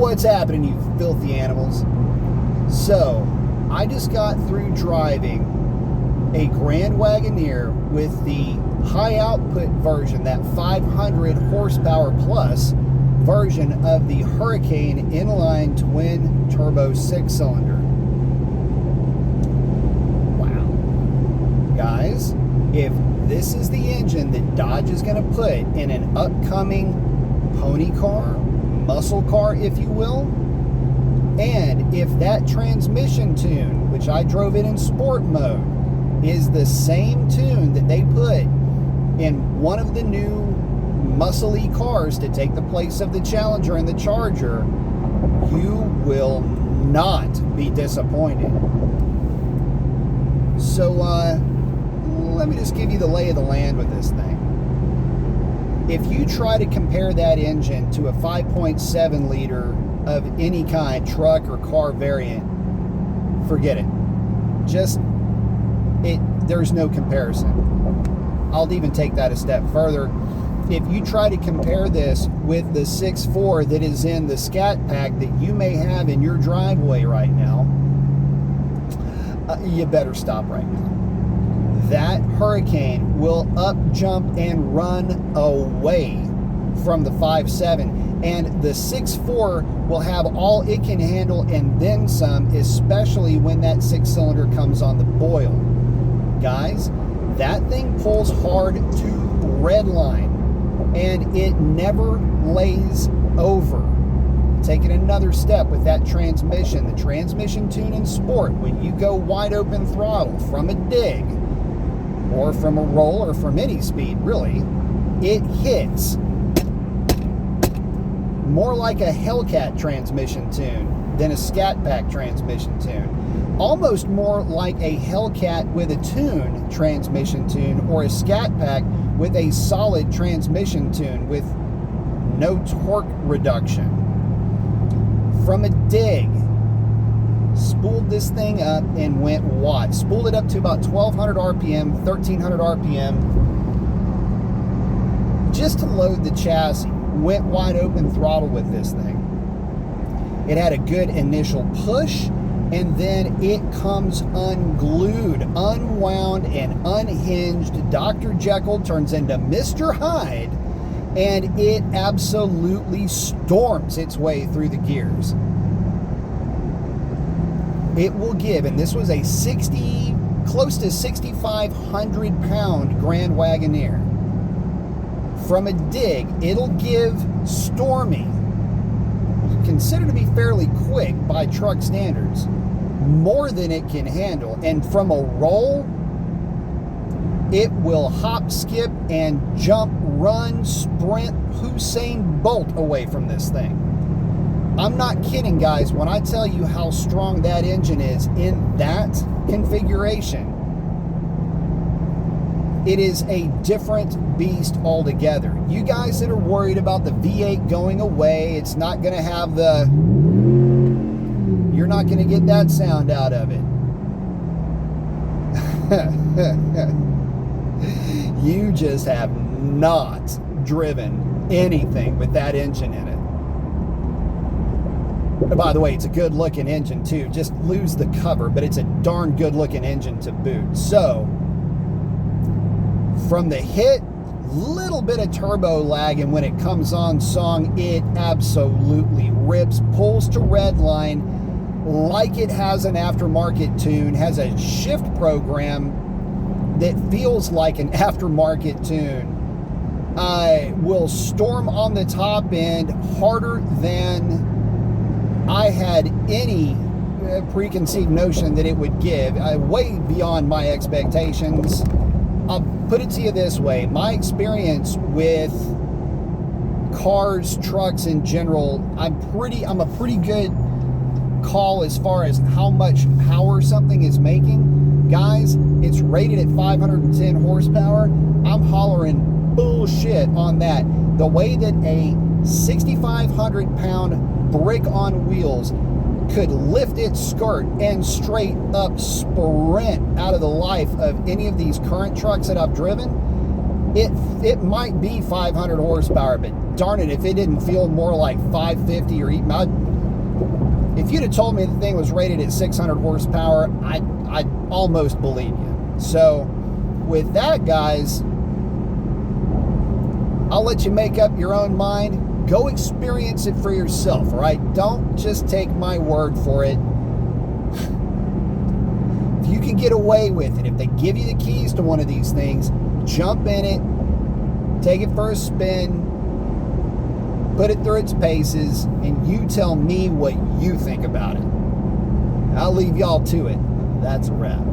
What's happening, you filthy animals? So, I just got through driving a Grand Wagoneer with the high output version, that 500 horsepower plus version of the Hurricane inline twin turbo 6-cylinder. Wow. Guys, if this is the engine that Dodge is going to put in an upcoming pony car, muscle car, if you will, and if that transmission tune, which I drove it in sport mode, is the same tune that they put in one of the new muscle-y cars to take the place of the Challenger and the Charger, you will not be disappointed. So let me just give you the lay of the land with this thing. If you try to compare that engine to a 5.7 liter of any kind, truck or car variant, forget it. There's no comparison. I'll even take that a step further. If you try to compare this with the 6.4 that is in the Scat Pack that you may have in your driveway right now, you better stop right now. That Hurricane will up, jump, and run away from the 5.7, and the 6.4 will have all it can handle and then some, especially when that 6-cylinder comes on the boil. Guys, that thing pulls hard to redline, and it never lays over. Taking another step with that transmission, the transmission tune in sport, when you go wide open throttle from a dig, or from a roll, or from any speed, really, it hits more like a Hellcat transmission tune than a Scat Pack transmission tune. Almost more like a Hellcat with a tune transmission tune, or a Scat Pack with a solid transmission tune with no torque reduction. From a dig, spooled this thing up and went watts. Spooled it up to about 1200 RPM, 1300 RPM, just to load the chassis. Went wide open throttle with this thing. It had a good initial push, and then it comes unglued, unwound, and unhinged. Dr. Jekyll turns into Mr. Hyde, and it absolutely storms its way through the gears. It will give, and this was a close to 6,500 pound Grand Wagoneer. From a dig, it'll give stormy, considered to be fairly quick by truck standards, more than it can handle. And from a roll, it will hop, skip, and jump, run, sprint, Usain Bolt away from this thing. I'm not kidding, guys, when I tell you how strong that engine is in that configuration. It is a different beast altogether. You guys that are worried about the V8 going away, it's not going to have the... You're not going to get that sound out of it. You just have not driven anything with that engine in it. By the way, it's a good looking engine too. Just lose the cover, but it's a darn good looking engine to boot. So, from the hit, little bit of turbo lag, and when it comes on song, it absolutely rips, pulls to redline like it has an aftermarket tune, has a shift program that feels like an aftermarket tune. I will storm on the top end harder than I had any preconceived notion that it would give, way beyond my expectations. I'll put it to you this way. My experience with cars, trucks in general, I'm a pretty good call as far as how much power something is making. Guys, it's rated at 510 horsepower. I'm hollering bullshit on that. The way that a 6,500 pound brick on wheels could lift its skirt and straight up sprint out of the life of any of these current trucks that I've driven, it might be 500 horsepower, but darn it, if it didn't feel more like 550 or even, If you'd have told me the thing was rated at 600 horsepower, I'd almost believe you. So with that, guys, I'll let you make up your own mind. Go experience it for yourself, all right? Don't just take my word for it. If you can get away with it, if they give you the keys to one of these things, jump in it, take it for a spin, put it through its paces, and you tell me what you think about it. I'll leave y'all to it. That's a wrap.